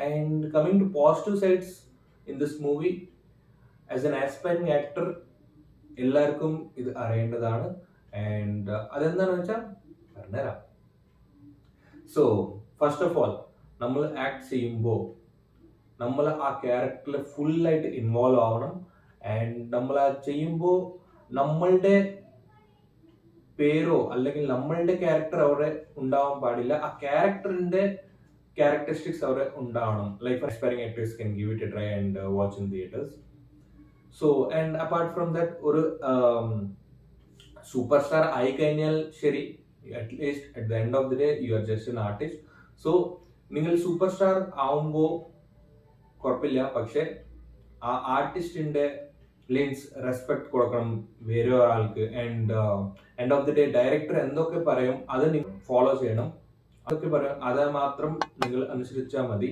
And coming to positive sides in this movie, as an aspiring actor, എല്ലാവർക്കും ഇത് അറിയേണ്ടതാണ്. And അതെന്താണെന്ന് വെച്ചാൽ പറഞ്ഞുതരാം. സോ ഫസ്റ്റ് ഓഫ് ഓൾ, നമ്മൾ ആക്ട് ചെയ്യുമ്പോൾ നമ്മൾ ആ ക്യാരക്ടറിൽ ഫുള്ളായിട്ട് ഇൻവോൾവ് ആവണം. ആൻഡ് നമ്മൾ ആ ചെയ്യുമ്പോൾ നമ്മളുടെ പേരോ അല്ലെങ്കിൽ നമ്മളുടെ ക്യാരക്ടർ അവിടെ ഉണ്ടാവാൻ പാടില്ല. ആ ക്യാരക്ടറിന്റെ ക്യാരക്ടറിസ്റ്റിക്സ് അവിടെ ഉണ്ടാവണം. Like aspiring actors can give it a try and watch in theaters. So and apart from that, ഒരു സൂപ്പർ സ്റ്റാർ ആയി കഴിഞ്ഞാൽ ശരി, at least at the end of the day you are just an artist. So നിങ്ങൾ super star ആവുമ്പോൾ കുഴപ്പമില്ല, പക്ഷെ ആ ആർട്ടിസ്റ്റിന്റെ leans respect കൊടുക്കണം വേറെ ഒരാൾക്ക്. And end of the day director എന്തൊക്കെ പറയും അത് നിങ്ങൾ ഫോളോ ചെയ്യണം. അതൊക്കെ പറയും, അത് മാത്രം നിങ്ങൾ അനുസരിച്ചാൽ മതി.